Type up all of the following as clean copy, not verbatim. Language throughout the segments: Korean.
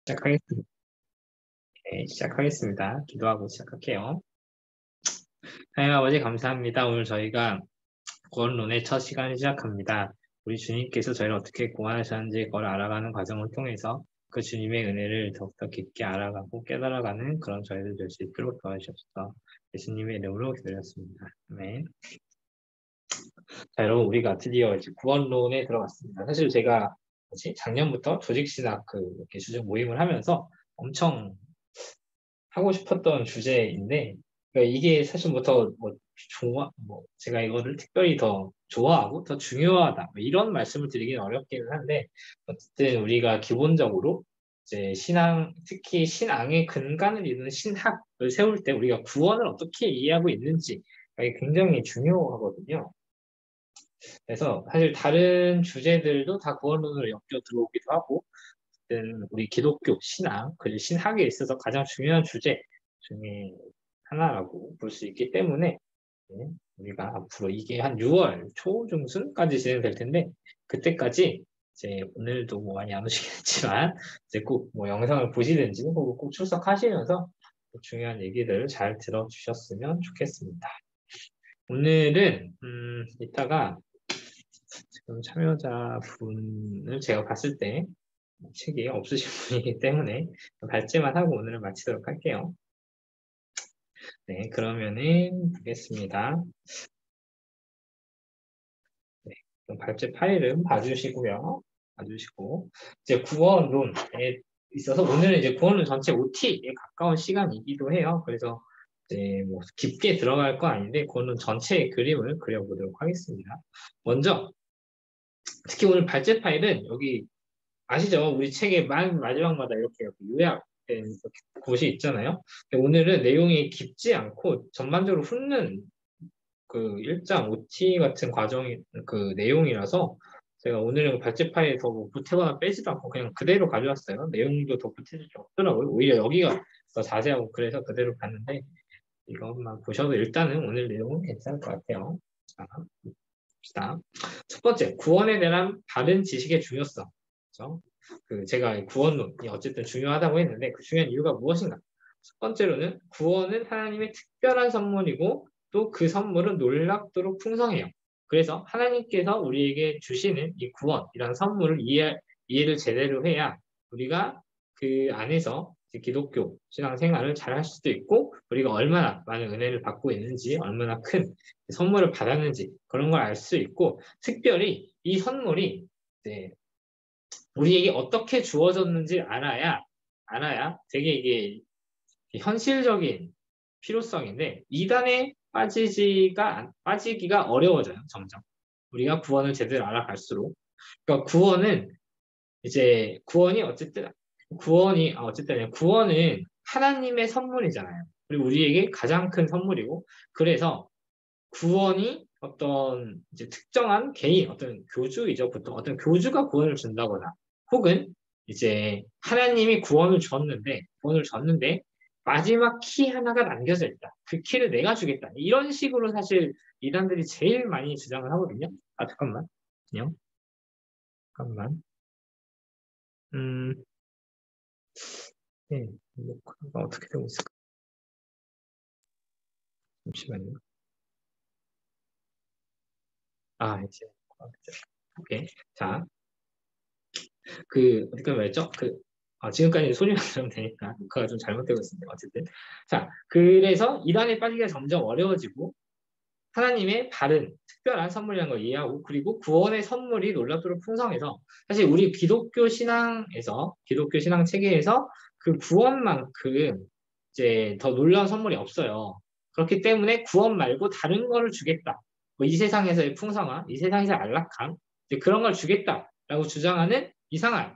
시작하겠습니다. 네, 시작하겠습니다. 기도하고 시작할게요. 하나님 아버지 감사합니다. 오늘 저희가 구원론의 첫 시간을 시작합니다. 우리 주님께서 저희를 어떻게 구원하셨는지 그걸 알아가는 과정을 통해서 그 주님의 은혜를 더욱더 깊게 알아가고 깨달아가는 그런 저희들 될 수 있도록 도와주셔서 예수님의 이름으로 기도드렸습니다. 아멘. 자, 여러분 우리가 드디어 이제 구원론에 들어갔습니다. 사실 제가 작년부터 조직신학 이렇게 주제 모임을 하면서 엄청 하고 싶었던 주제인데, 그러니까 이게 사실부터 제가 이거를 특별히 더 좋아하고 더 중요하다, 이런 말씀을 드리기는 어렵기는 한데, 어쨌든 우리가 기본적으로 이제 신앙, 특히 신앙의 근간을 이루는 신학을 세울 때 우리가 구원을 어떻게 이해하고 있는지, 이게 굉장히 중요하거든요. 그래서 사실 다른 주제들도 다 구원론으로 엮여 들어오기도 하고, 우리 기독교 신앙, 그리고 신학에 있어서 가장 중요한 주제 중에 하나라고 볼 수 있기 때문에, 네, 우리가 앞으로 이게 한 6월 초중순까지 진행될 텐데, 그때까지 이제 오늘도 뭐 많이 안 오시겠지만 이제 꼭 뭐 영상을 보시든지 혹은 꼭 출석하시면서 중요한 얘기들을 잘 들어주셨으면 좋겠습니다. 오늘은 이따가 지금 참여자분을 제가 봤을 때 책이 없으신 분이기 때문에 발제만 하고 오늘은 마치도록 할게요. 네, 그러면은 보겠습니다. 네, 그럼 발제 파일은 봐주시고요. 봐주시고 이제 구원론에 있어서 오늘은 이제 구원론 전체 OT에 가까운 시간이기도 해요. 그래서 이제 뭐 깊게 들어갈 건 아닌데 구원론 전체의 그림을 그려보도록 하겠습니다. 먼저 특히 오늘 발제 파일은 여기 아시죠? 우리 책의 마지막마다 이렇게 요약된 곳이 있잖아요. 오늘은 내용이 깊지 않고 전반적으로 훑는 그 1장 OT 같은 과정이 그 내용이라서 제가 오늘은 발제 파일에 더뭐 보태거나 빼지도 않고 그냥 그대로 가져왔어요. 내용도 더 보태질 게 없더라고요. 오히려 여기가 더 자세하고 그래서 그대로 봤는데 이것만 보셔도 일단은 오늘 내용은 괜찮을 것 같아요. 자, 봅시다. 첫 번째, 구원에 대한 바른 지식의 중요성. 그렇죠? 제가 구원론이 어쨌든 중요하다고 했는데 그 중요한 이유가 무엇인가? 첫 번째로는 구원은 하나님의 특별한 선물이고 또 그 선물은 놀랍도록 풍성해요. 그래서 하나님께서 우리에게 주시는 이 구원이라는 선물을 이해를 제대로 해야 우리가 그 안에서 기독교 신앙생활을 잘 할 수도 있고 우리가 얼마나 많은 은혜를 받고 있는지 얼마나 큰 선물을 받았는지 그런 걸 알 수 있고 특별히 이 선물이 이제 우리에게 어떻게 주어졌는지 알아야 되게 이게 현실적인 필요성인데 이단에 빠지기가 어려워져요. 점점 우리가 구원을 제대로 알아갈수록. 그러니까 구원은 하나님의 선물이잖아요. 그리고 우리에게 가장 큰 선물이고 그래서 구원이 어떤 이제 특정한 개인, 어떤 교주이죠. 보통 어떤 교주가 구원을 준다거나 혹은 이제 하나님이 구원을 줬는데 마지막 키 하나가 남겨져 있다. 그 키를 내가 주겠다. 이런 식으로 사실 이단들이 제일 많이 주장을 하거든요. 아, 잠깐만. 그냥 잠깐만. 음, 네, 녹화가 어떻게 되고 있을까? 잠시만요. 아, 이제 오케이. 자, 어디까지 말했죠? 지금까지 소리만 들으면 되니까 녹화가 좀 잘못되고 있습니다. 어쨌든. 자, 그래서 이단에 빠지기가 점점 어려워지고 하나님의 바른 특별한 선물이라는 걸 이해하고 그리고 구원의 선물이 놀랍도록 풍성해서 사실 우리 기독교 신앙 체계에서 그 구원만큼 이제 더 놀라운 선물이 없어요. 그렇기 때문에 구원 말고 다른 거를 주겠다. 뭐이 세상에서의 풍성함, 이 세상에서의 안락함, 그런 걸 주겠다라고 주장하는 이상한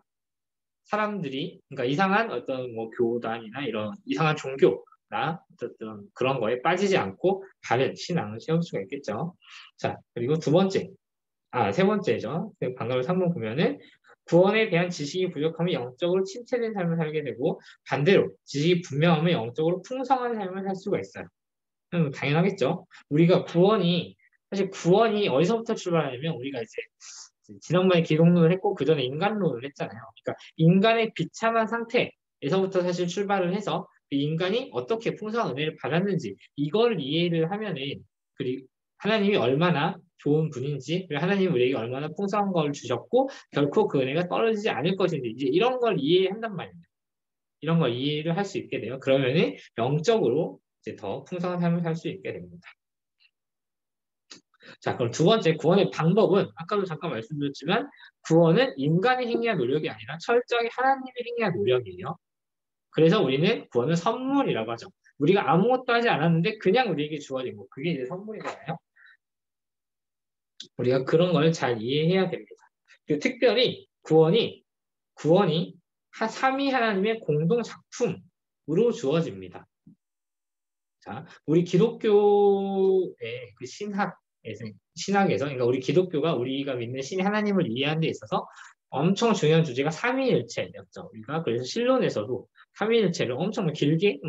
사람들이, 그러니까 이상한 어떤 뭐 교단이나 이런 이상한 종교나 어떤 그런 거에 빠지지 않고 바른 신앙을 세울 수가 있겠죠. 자, 그리고 세 번째죠. 방금 3번 보면은 구원에 대한 지식이 부족하면 영적으로 침체된 삶을 살게 되고 반대로 지식이 분명하면 영적으로 풍성한 삶을 살 수가 있어요. 당연하겠죠. 사실 구원이 어디서부터 출발하냐면 우리가 이제 지난번에 기독론을 했고 그 전에 인간론을 했잖아요. 그러니까 인간의 비참한 상태에서부터 사실 출발을 해서 그 인간이 어떻게 풍성한 은혜를 받았는지 이걸 이해를 하면은 그리고 하나님이 얼마나 좋은 분인지 그리고 하나님이 우리에게 얼마나 풍성한 걸 주셨고 결코 그 은혜가 떨어지지 않을 것인지 이제 이런 걸 이해한단 말이에요. 이런 걸 이해를 할 수 있게 돼요. 그러면은 영적으로 이제 더 풍성한 삶을 살 수 있게 됩니다. 자, 그럼 두 번째 구원의 방법은 아까도 잠깐 말씀드렸지만 구원은 인간의 행위와 노력이 아니라 철저히 하나님의 행위와 노력이에요. 그래서 우리는 구원은 선물이라고 하죠. 우리가 아무것도 하지 않았는데 그냥 우리에게 주어진 거. 그게 이제 선물이잖아요. 우리가 그런 걸 잘 이해해야 됩니다. 그리고 특별히 구원이 삼위 하나님의 공동 작품으로 주어집니다. 자, 우리 기독교의 그 신학에서, 그러니까 우리 기독교가 우리가 믿는 신 하나님을 이해하는 데 있어서 엄청 중요한 주제가 삼위일체였죠. 우리가 그래서 신론에서도 삼위일체를 엄청 길게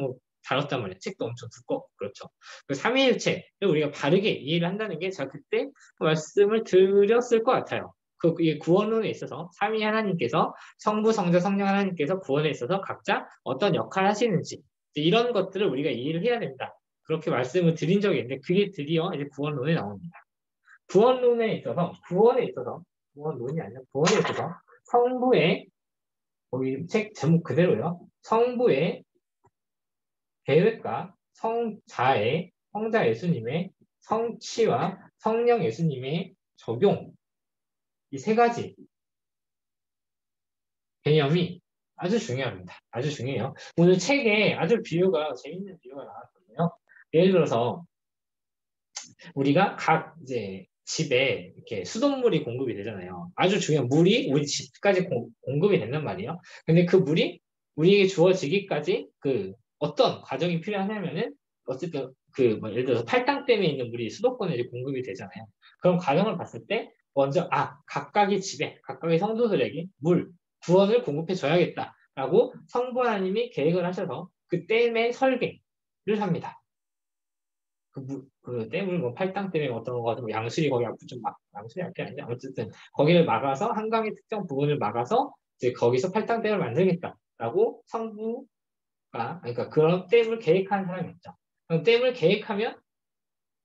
다뤘단 말이에요. 책도 엄청 두껍고 그렇죠. 그 삼위일체를 우리가 바르게 이해를 한다는 게 제가 그때 말씀을 드렸을 것 같아요. 이 구원론에 있어서 삼위 하나님께서 성부, 성자, 성령 하나님께서 구원에 있어서 각자 어떤 역할을 하시는지 이런 것들을 우리가 이해를 해야 된다. 그렇게 말씀을 드린 적이 있는데 그게 드디어 이제 구원론에 나옵니다. 구원론이 아니라 구원에 있어서 성부의 거기 책 제목 그대로요. 성부의 계획과 성자 예수님의 성취와 성령 예수님의 적용 이 세 가지 개념이 아주 중요합니다. 아주 중요해요. 오늘 책에 아주 재밌는 비유가 나왔거든요. 예를 들어서 우리가 각 이제 집에 이렇게 수돗물이 공급이 되잖아요. 아주 중요한 물이 우리 집까지 공급이 된단 말이에요. 근데 그 물이 우리에게 주어지기까지 그 어떤 과정이 필요하냐면은 어쨌든 예를 들어서 팔당댐에 있는 물이 수도권에 이제 공급이 되잖아요. 그런 과정을 봤을 때 먼저 각각의 집에 각각의 성도들에게 구원을 공급해 줘야겠다라고 성부 하나님이 계획을 하셔서 그 댐의 설계를 합니다. 그 댐을 팔당 때문에 어떤 거 양수리 거기 앞에 양수리 앞이 아닌데 어쨌든 거기를 막아서 한강의 특정 부분을 막아서 이제 거기서 팔당 댐을 만들겠다라고 성부가 그러니까 그런 댐을 계획한 사람이 있죠. 그럼 댐을 계획하면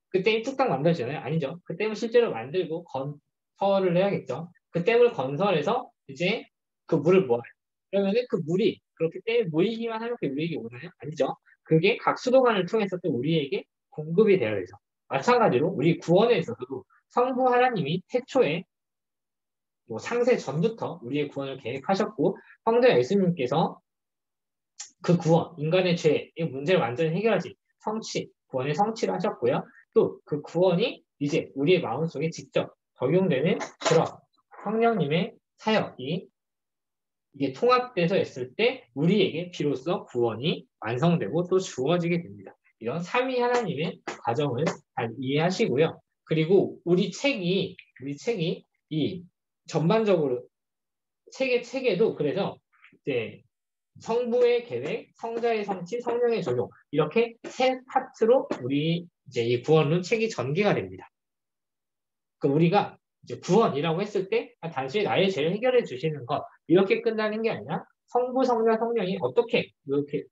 그 댐이 뚝딱 만들어지나요? 아니죠. 그 댐을 실제로 만들고 건설을 해야겠죠. 그 댐을 건설해서 이제 그 물을 모아요. 그러면은 그 물이 그렇게 댐에 모이기만 하면 그 우리에게 오나요? 아니죠. 그게 각 수도관을 통해서 또 우리에게 공급이 되어야 되죠. 마찬가지로 우리 구원에 있어서도 성부 하나님이 태초에 상세 전부터 우리의 구원을 계획하셨고 성자 예수님께서 그 구원, 인간의 죄의 문제를 완전히 해결하지 구원의 성취를 하셨고요. 또 그 구원이 이제 우리의 마음속에 직접 적용되는 그런 성령님의 사역이 이게 통합돼서 했을 때 우리에게 비로소 구원이 완성되고 또 주어지게 됩니다. 이런 삼위 하나님의 과정을 잘 이해하시고요. 그리고 우리 책이 이 전반적으로 책에도 그래서 이제 성부의 계획, 성자의 성취, 성령의 적용 이렇게 세 파트로 우리 이제 이 구원론 책이 전개가 됩니다. 그러니까 우리가 이제 구원이라고 했을 때 단순히 나의 죄를 해결해 주시는 것 이렇게 끝나는 게 아니라 성부, 성자, 성령이 어떻게 이렇게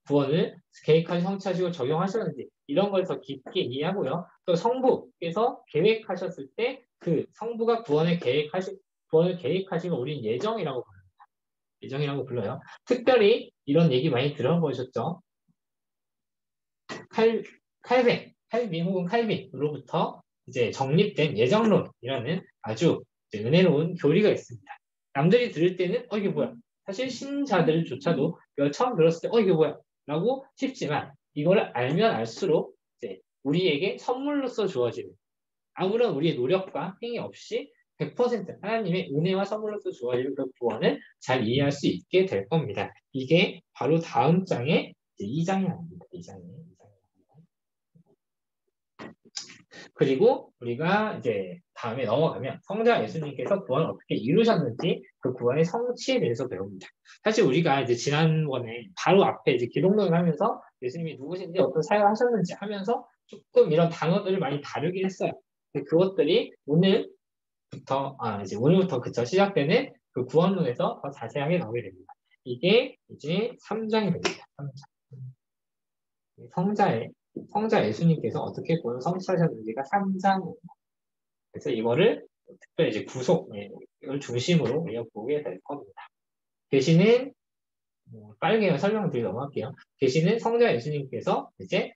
구원을 계획하시 성취하시고 적용하셨는지 이런 걸 더 깊게 이해하고요. 또 성부께서 계획하셨을 때 그 성부가 구원을 계획하시고 우리는 예정이라고 불러요. 특별히 이런 얘기 많이 들어보셨죠? 칼빈 혹은 칼빈으로부터 이제 정립된 예정론이라는 아주 은혜로운 교리가 있습니다. 남들이 들을 때는 이게 뭐야? 사실 신자들조차도 처음 들었을 때 이게 뭐야? 라고 싶지만 이거를 알면 알수록 이제 우리에게 선물로서 주어지는 아무런 우리의 노력과 행위 없이 100% 하나님의 은혜와 선물로서 주어질 그 구원을 잘 이해할 수 있게 될 겁니다. 이게 바로 다음 장의 2장이 아닙니다. 2장이. 그리고 우리가 이제 다음에 넘어가면 성자 예수님께서 구원을 어떻게 이루셨는지 그 구원의 성취에 대해서 배웁니다. 사실 우리가 이제 지난번에 바로 앞에 이제 기독론을 하면서 예수님이 누구신지 어떤 사역을 하셨는지 하면서 조금 이런 단어들을 많이 다루긴 했어요. 그것들이 오늘 이제 오늘부터 그쵸 시작되는 그 구원론에서 더 자세하게 나오게 됩니다. 이게 이제 3장이 됩니다. 3장. 성자 예수님께서 어떻게 구원을 성취하셨는지가 3장. 그래서 이거를 특별히 이제 구속을 중심으로 우리가 보게 될 겁니다. 대신은 빠르게 설명드리 넘어갈게요. 대신은 성자 예수님께서 이제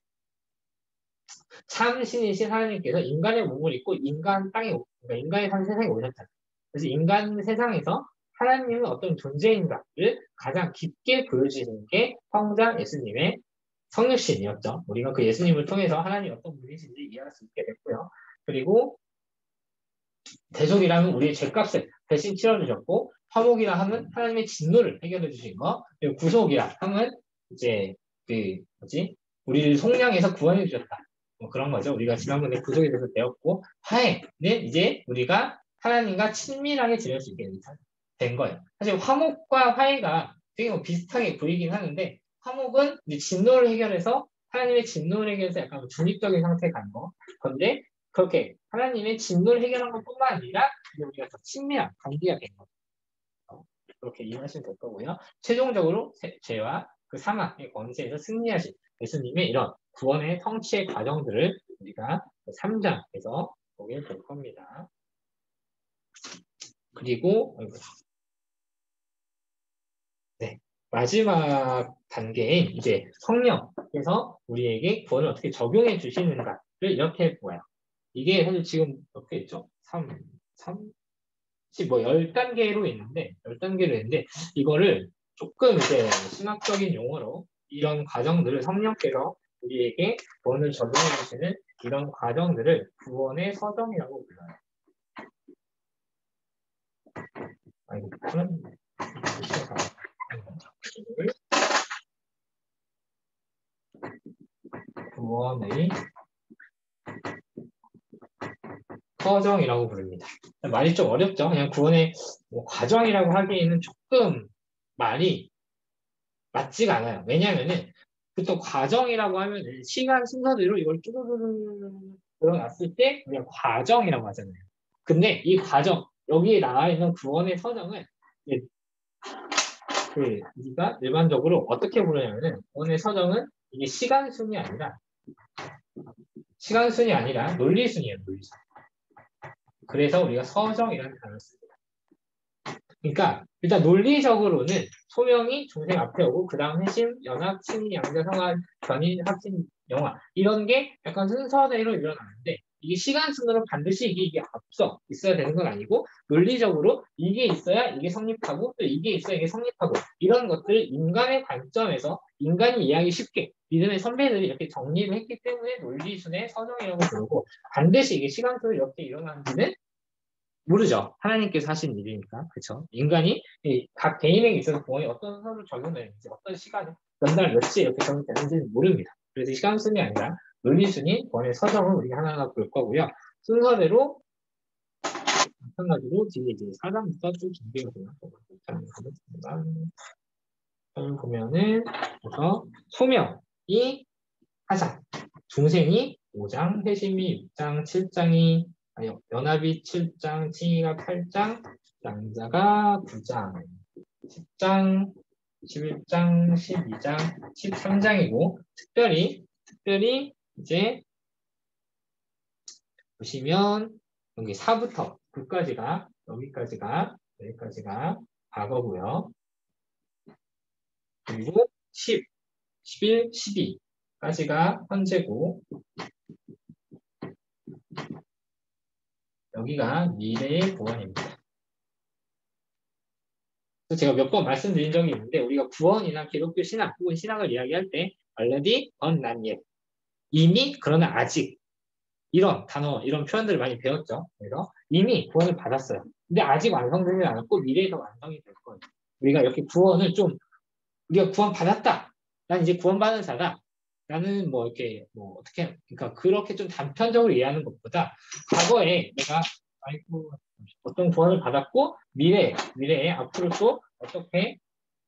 참 신이신 하나님께서 인간의 몸을 입고 그러니까 인간의 산 세상에 오셨잖아요. 그래서 인간 세상에서 하나님은 어떤 존재인가를 가장 깊게 보여주시는 게 성자 예수님의 성육신이었죠. 우리가 그 예수님을 통해서 하나님이 어떤 분이신지 이해할 수 있게 됐고요. 그리고 대속이라는 우리의 죄값을 대신 치러주셨고, 화목이라 함은 하나님의 진노를 해결해 주신 거, 그리고 구속이라 함은 이제 우리를 속량해서 구원해 주셨다. 뭐 그런 거죠. 우리가 지난번에 구속에 대해서 배웠고, 화해는 이제 우리가 하나님과 친밀하게 지낼 수 있게 된 거예요. 사실 화목과 화해가 되게 비슷하게 보이긴 하는데, 화목은 이제 진노를 해결해서 하나님의 진노를 해결해서 약간 중립적인 상태에 간 거. 그런데 그렇게 하나님의 진노를 해결한 것뿐만 아니라 우리가 더 친밀한 관계가 된 거죠. 그렇게 이해하시면 될 거고요. 최종적으로 죄와 그 사망의 권세에서 승리하신 예수님의 이런 구원의 성취의 과정들을 우리가 3장에서 보게 될 겁니다. 그리고 마지막 단계인 이제 성령께서 우리에게 구원을 어떻게 적용해 주시는가를 이렇게 보아요. 이게 사실 지금 몇 개 있죠? 10단계로 있는데, 이거를 조금 이제 신학적인 용어로 이런 과정들을 성령께서 우리에게 구원을 적용해 주시는 이런 과정들을 구원의 서정이라고 불러요. 구원의 서정이라고 부릅니다. 말이 좀 어렵죠? 그냥 구원의 과정이라고 하기에는 조금 말이 맞지가 않아요. 왜냐하면은 보통 과정이라고 하면 시간 순서대로 이걸 쭈르르르 들어놨을 때 우리가 과정이라고 하잖아요. 근데 이 과정, 여기에 나와 있는 구원의 서정은 우리가 일반적으로 어떻게 부르냐면은 구원의 서정은 이게 시간순이 아니라 논리순이에요. 논리순. 그래서 우리가 서정이라는 단어를 씁니다. 그러니까 일단 논리적으로는 소명이 중생 앞에 오고 그 다음 회심, 연합, 친위, 양자, 성화, 견인, 합친, 영화 이런 게 약간 순서대로 일어나는데 이게 시간순으로 반드시 이게 앞서 있어야 되는 건 아니고 논리적으로 이게 있어야 이게 성립하고 또 이게 있어야 이게 성립하고 이런 것들을 인간의 관점에서 인간이 이해하기 쉽게 믿음의 선배들이 이렇게 정리를 했기 때문에 논리순의 서정이라고 부르고 반드시 이게 시간순으로 이렇게 일어나는지는 모르죠. 하나님께서 하신 일이니까. 그렇죠? 인간이 각 개인에게 있어서 구원이 어떤 순서로 적용되는지 어떤 시간에 몇 날 며칠 이렇게 적용되는지는 모릅니다. 그래서 시간순이 아니라 논리순이 구원의 서정을 우리가 하나하나 볼 거고요. 순서대로 마찬가지로 뒤에 이제 4장부터 쭉 준비가 되어 있습니다. 보면은 그래서 소명이 4장, 중생이 5장, 회심이 6장, 7장이 연합이 7장, 칭의가 8장, 양자가 9장, 10장, 11장, 12장, 13장이고 특별히 이제 보시면 여기 4부터 9까지가 여기까지가 과거고요. 그리고 10, 11, 12까지가 현재고 여기가 미래의 구원입니다. 제가 몇 번 말씀드린 적이 있는데 우리가 구원이나 기독교 신학 혹은 신학을 이야기할 때 already, but not yet, 이미 그러나 아직 이런 단어, 이런 표현들을 많이 배웠죠. 그래서 이미 구원을 받았어요. 근데 아직 완성되지 않았고 미래에서 완성이 될 거예요. 우리가 이렇게 구원을 우리가 구원 받았다. 난 이제 구원받은 자다. 나는 어떻게 그러니까 그렇게 좀 단편적으로 이해하는 것보다 과거에 내가 어떤 구원을 받았고 미래에 앞으로 또 어떻게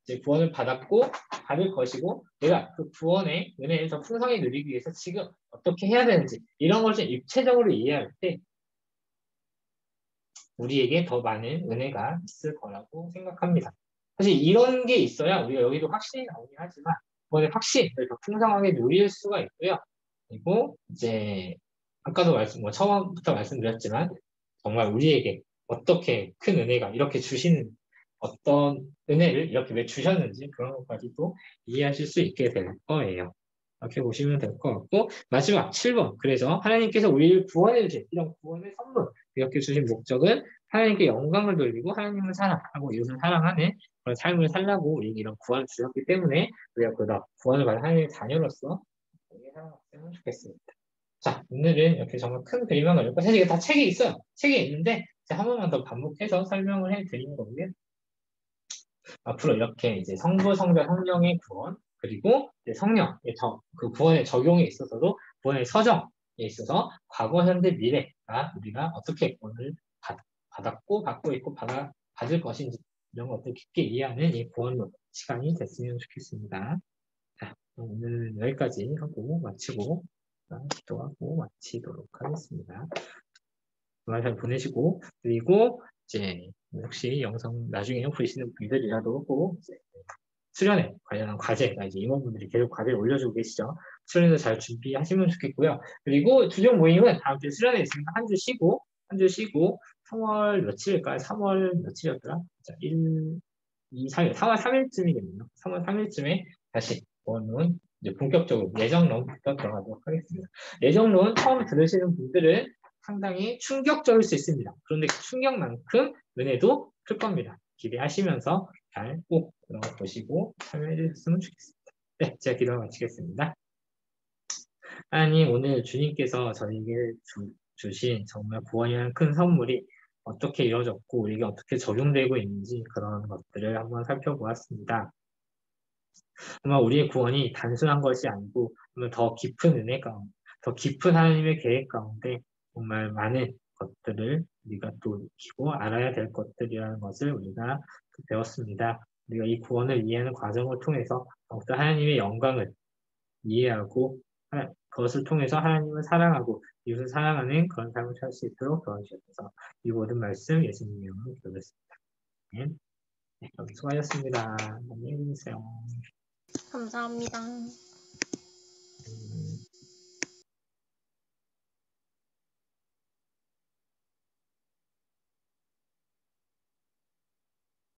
이제 구원을 받았고 받을 것이고 내가 그 구원의 은혜를 더 풍성히 누리기 위해서 지금 어떻게 해야 되는지 이런 걸 좀 입체적으로 이해할 때 우리에게 더 많은 은혜가 있을 거라고 생각합니다. 사실 이런 게 있어야 우리가 여기도 확신이 나오긴 하지만 그거는 확신을 더 풍성하게 누릴 수가 있고요. 그리고 이제 아까도 처음부터 말씀드렸지만 정말 우리에게 어떻게 큰 은혜가 이렇게 주시는 어떤 은혜를 이렇게 왜 주셨는지 그런 것까지도 이해하실 수 있게 될 거예요. 이렇게 보시면 될 것 같고 마지막 7번 그래서 하나님께서 우리를 구원해 주신 이런 구원의 선물 이렇게 주신 목적은 하나님께 영광을 돌리고 하나님을 사랑하고 이웃을 사랑하는 그런 삶을 살라고 우리에게 이런 구원을 주셨기 때문에 우리가 그 구원을 받은 하나님의 자녀로서 우리가 살아갔으면 좋겠습니다. 자, 오늘은 이렇게 정말 큰 그림만 그렸고 사실 이게 다 책에 있어요. 책에 있는데 한 번만 더 반복해서 설명을 해드리는 거고요. 앞으로 이렇게 이제 성부, 성자, 성령의 구원 그리고 이제 성령, 그 구원의 적용에 있어서도 구원의 서정에 있어서 과거, 현재, 미래가 우리가 어떻게 구원을 받았고 받고 있고 받을 것인지 이런 것들 깊게 이해하는 이 구원론 시간이 됐으면 좋겠습니다. 자, 오늘은 여기까지 하고 마치고 기도하고 마치도록 하겠습니다. 주말 잘 보내시고 그리고 이제 혹시 영상 나중에 보시는 분들이라도 꼭 수련회 관련한 과제가 이제 임원분들이 계속 과제를 올려주고 계시죠. 수련회도 잘 준비하시면 좋겠고요. 그리고 주종 모임은 다음 주에 수련회 있으니까 한 주 쉬고 3월 며칠일까요? 3월 며칠이었더라? 1, 2, 3일, 3월 3일쯤이겠네요. 3월 3일쯤에 다시 원론 이제 본격적으로 예정론부터 들어가도록 하겠습니다. 예정론 처음 들으시는 분들은 상당히 충격적일 수 있습니다. 그런데 그 충격만큼 은혜도 클 겁니다. 기대하시면서 잘 꼭 들어가 보시고 참여해 주셨으면 좋겠습니다. 네, 제가 기도를 마치겠습니다. 하나님, 오늘 주님께서 저에게 주신 정말 구원이라는 큰 선물이 어떻게 이루어졌고 우리에게 어떻게 적용되고 있는지 그런 것들을 한번 살펴보았습니다. 정말 우리의 구원이 단순한 것이 아니고 더 깊은 은혜 가운데, 더 깊은 하나님의 계획 가운데 정말 많은 것들을 우리가 또 익히고 알아야 될 것들이라는 것을 우리가 배웠습니다. 우리가 이 구원을 이해하는 과정을 통해서 더욱더 하나님의 영광을 이해하고 그것을 통해서 하나님을 사랑하고 이웃을 사랑하는 그런 삶을 살 수 있도록 도와주셔서 이 모든 말씀 예수님 이름으로 기도했습니다. 네, 수고하셨습니다. 안녕히 계세요. 감사합니다.